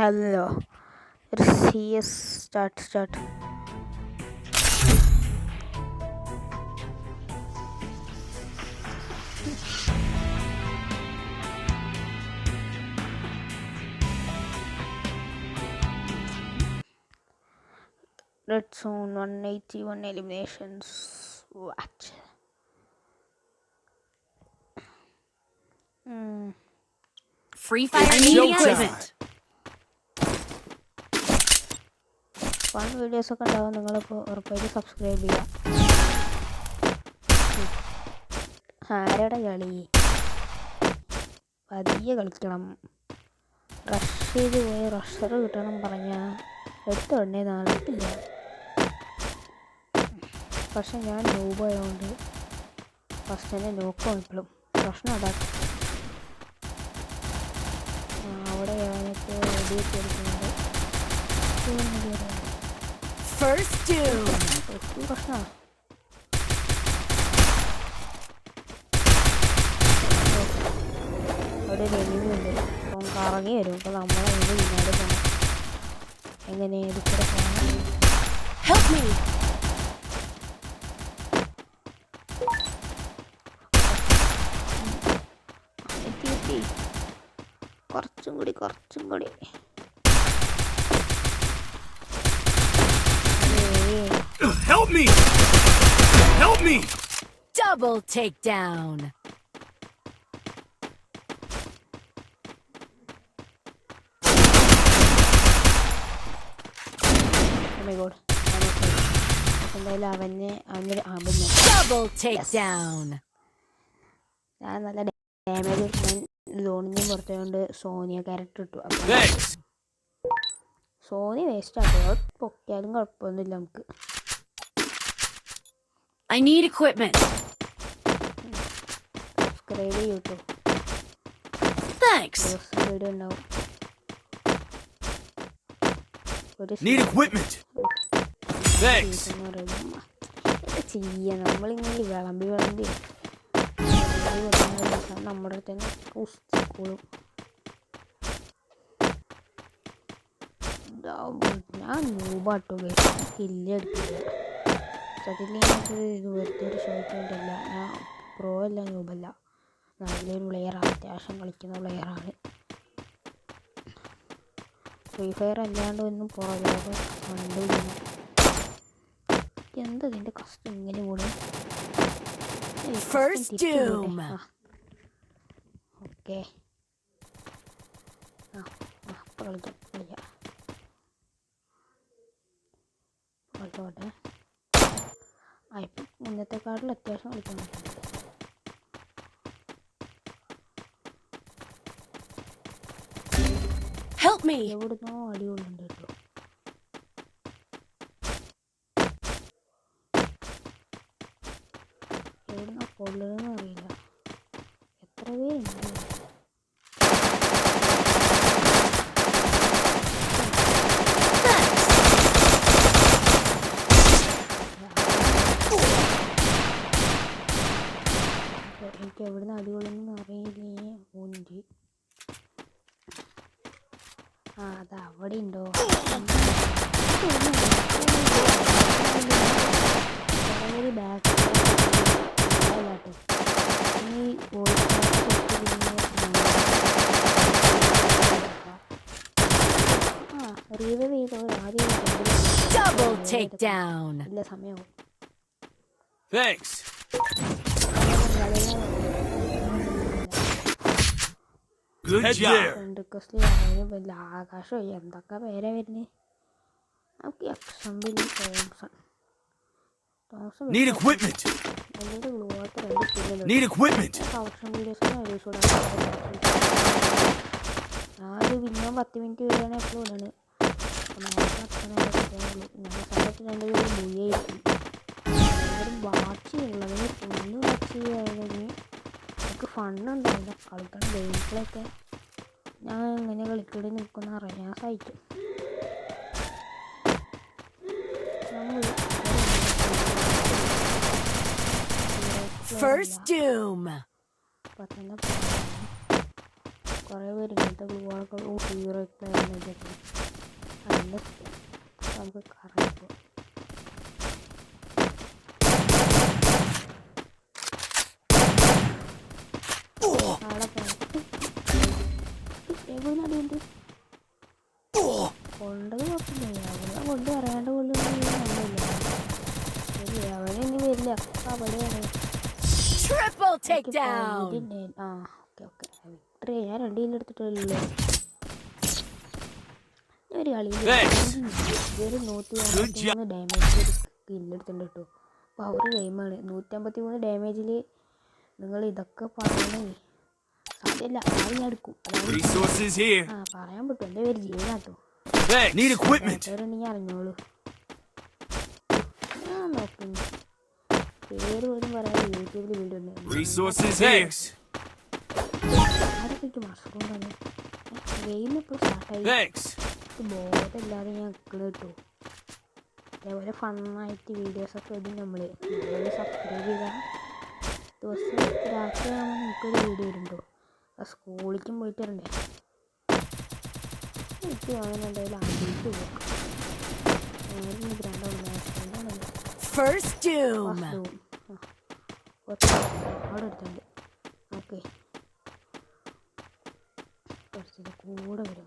Hello. CS start. Red zone 181 eliminations. Watch. Free Fire equipment. Fun വീഡിയോസൊക്കെ ഉണ്ടാവും. നിങ്ങളിപ്പോൾ ഉറപ്പായിട്ട് സബ്സ്ക്രൈബ് ചെയ്യുക. ആരുടെ കളി പതിയെ കളിക്കണം. റഷ് ചെയ്ത് പോയി റഷർ കിട്ടണം പറഞ്ഞാൽ എടുത്ത ഉടനെ നടക്കില്ല. പക്ഷെ ഞാൻ നോബായതുകൊണ്ട് ഫസ്റ്റ് തന്നെ നോക്കാണ് ഇപ്പോഴും പ്രശ്നം അതാക്കും. അവിടെ ഞാനിപ്പോൾ റെഡിയൊക്കെ എടുക്കുന്നുണ്ട്. പ്രശ്നമാണ്. അവിടെ ഒരു എനിമിയുണ്ട്. അപ്പം കറങ്ങി വരും. അപ്പോൾ നമ്മളതിൻ്റെ പിന്നാലെ പോകണം. എങ്ങനെ എടുത്തിട്ട് പോകണം. എത്തി കുറച്ചും കൂടി Help me! Double takedown. എന്തായാലും അവനൊരു Double takedown. ഞാൻ നല്ല ഡാമേജ് ലോണിനും പുറത്തുകൊണ്ട് സോനിയ ക്യാരക്ടർ ഇട്ടു. അപ്പം സോനി വേസ്റ്റ് ആക്കുക. പൊക്കിയാലും കുഴപ്പമൊന്നുമില്ല നമുക്ക്. I need equipment. സബ്സ്ക്രൈബ് ചെയ്യൂട്ടോ. Thanks. വീഡിയോ ഉണ്ടാവും. Need equipment. Thanks. ചെയ്യാം നമ്മളിങ്ങനെ വിളമ്പി നമ്മുടെ തന്നെ പുസ്തകങ്ങളും. ഞാൻ നൂബാട്ടോ കില്ല് എടുക്കില്ല. സത്യത്തിലേക്ക് ഇത് വെറുതെ ഒരു ഷോയ്ക്ക് വേണ്ടിയല്ല. ഞാൻ പ്രോ അല്ല, നൂബല്ല. നല്ലൊരു പ്ലെയറാണ്. അത്യാവശ്യം കളിക്കുന്ന പ്ലെയറാണ്. ഫ്രീ ഫയർ അല്ലാണ്ട് ഒന്നും പുറകെ കണ്ടില്ല. എന്താ ഇതിൻ്റെ കഷ്ടം ഇങ്ങനെ കൂടെ. ഓക്കെ അപ്പം കളിച്ചോട്ടെ. ഇപ്പം മുന്നത്തെക്കാട്ടിൽ അത്യാവശ്യം കളിക്കാൻ പറ്റും. എവിടുന്നോ അടികൊള്ളുണ്ട് കേട്ടോ. എവിടുന്നോ കൊള്ളുന്നതെന്ന് അറിയില്ല. എത്ര പേരുണ്ട്. എനിക്ക് എവിടുന്ന് അടികൊള്ളുന്നെന്ന് അറിയില്ലേ. ഓൻ്റെ അത് അവിടെ ഉണ്ടോ. ബാക്ക് റീവൈവ് ചെയ്തോ. ആദ്യം ഇല്ല സമയവും. ആകാശോ എന്തൊക്കെ പേരാ വരുന്നത്. നമുക്ക് ഞാനൊരു മിനിമം 10 മിനിറ്റ് വരെയാണ് എപ്പോഴും ഇടാണ്. സമയത്ത് 2 പേര് മുഴിയായിരിക്കും. വാച്ച് ചെയ്യുള്ളത് ഫുള്ള് വാച്ച് ചെയ്യുകയാണെങ്കിൽ നമുക്ക് ഫണ്ണുണ്ടാവില്ല. കളിക്കാൻ ഗെയിംസിലൊക്കെ ഞാൻ എങ്ങനെ കളിക്കടി നിൽക്കുന്ന അറിയാൻ സാധിക്കും. കുറേ പേര് ഇങ്ങനത്തെ ഗ്ലൂവാളൊക്കെ ഹീറോ പ്ലെയറിനൊക്കെ നല്ല നമുക്ക് കറക്റ്റ് ആളെ എവിടെയുണ്ട് കൊണ്ടത് കുഴപ്പമില്ല അവനെ കൊണ്ട് പറയാണ്ട് കൊണ്ടൊന്നുമില്ല ശരി അവനെ ഇനി വരില്ല അവിടെയാണ് Triple takedown. ആ ഓക്കെ ഓക്കെ വിക്ടറി ഞാൻ 2 കില്ല് എടുത്തിട്ടില്ലല്ലോ ഒരു കളിയിൽ ഇതൊരു 153 ഡാമേജിൽ കില്ലെടുത്തിട്ടുണ്ട് കേട്ടോ പവർ ഗെയിമാണ് 153 ഡാമേജിൽ നിങ്ങൾ ഇതൊക്കെ പറയണേ സാധ്യമല്ല ആരും ഞാൻ എടുക്കും Resources here. ആ പറയാൻ പറ്റും എൻ്റെ പേര് ജീവനാട്ടോ Thanks. Need equipment. പേരുണ്ടെങ്കിൽ അറിഞ്ഞോളൂ ഞാൻ നോക്കുന്നു പേര് പോലും പറയാൻ യൂട്യൂബിൽ വീഡിയോ ഉണ്ട് Resources here. ആരൊക്കെ മറക്കൊണ്ടാണ് ഗെയിം ഇപ്പോൾ സ്റ്റാർട്ടായി Thanks. ബോധമില്ലാതെ ഞാൻ നിൽക്കുന്നത് കേട്ടോ അതേപോലെ ഫണ്ണായിട്ട് വീഡിയോസൊക്കെ ഇടും നമ്മൾ സബ്സ്ക്രൈബ് ചെയ്താൽ ദിവസം രാത്രിയാകുമ്പോൾ നമുക്കൊരു വീഡിയോ ഇടുണ്ടോ സ്കൂളിലേക്കും പോയിട്ട് വരണ്ടേ എനിക്ക് വാങ്ങുന്നുണ്ടെങ്കിൽ ആദ്യമായിട്ട് പോകാം First doom. അവിടെ എടുത്തുണ്ട് ഓക്കെ കുറച്ചത് കൂടെ വരും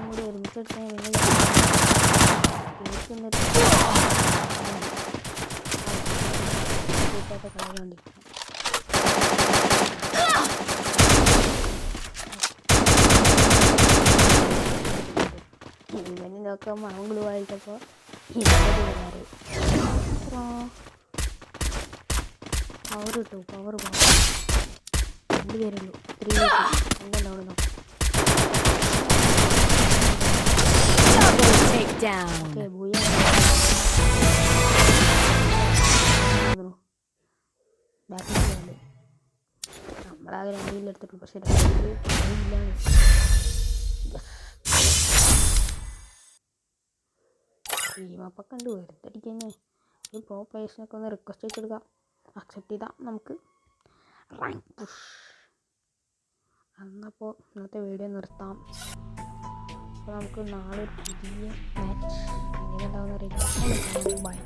കൂടി ഒരുമിച്ചെടുത്താൽ നിങ്ങൾ കേൾക്കുന്നിട്ട് കളർ കണ്ടിരിക്കണം ഇവനൊക്കെ മണങ്ങളുമായിട്ടപ്പോൾ പവർ കിട്ടും പവർ രണ്ടുപേരുള്ളൂ 3 എന്തുണ്ടാവും നോക്കാം Double takedown. ഓക്കെ ബൂയ ബാക്കിൽ നമ്മളാകെ 2 കില്ല് എടുത്തിട്ടുള്ളൂ പക്ഷെ 2 കില്ല് ടീമപ്പൊക്കെ ഉണ്ട് വെറുതെടിക്കന്നെ ഒരു പ്രോ പ്ലേയേഴ്സിനൊക്കെ ഒന്ന് റിക്വസ്റ്റ് ചെയ്തെടുക്കാം അക്സെപ്റ്റ് ചെയ്താൽ നമുക്ക് റാങ്ക് പുഷ് എന്നപ്പോൾ ഇന്നത്തെ വീഡിയോ നിർത്താം അപ്പോൾ നമുക്ക് നാളെ ഒരു പുതിയ മാച്ച് എങ്ങനെ ഉണ്ടാവുമെന്ന് അറിയില്ല ബൈ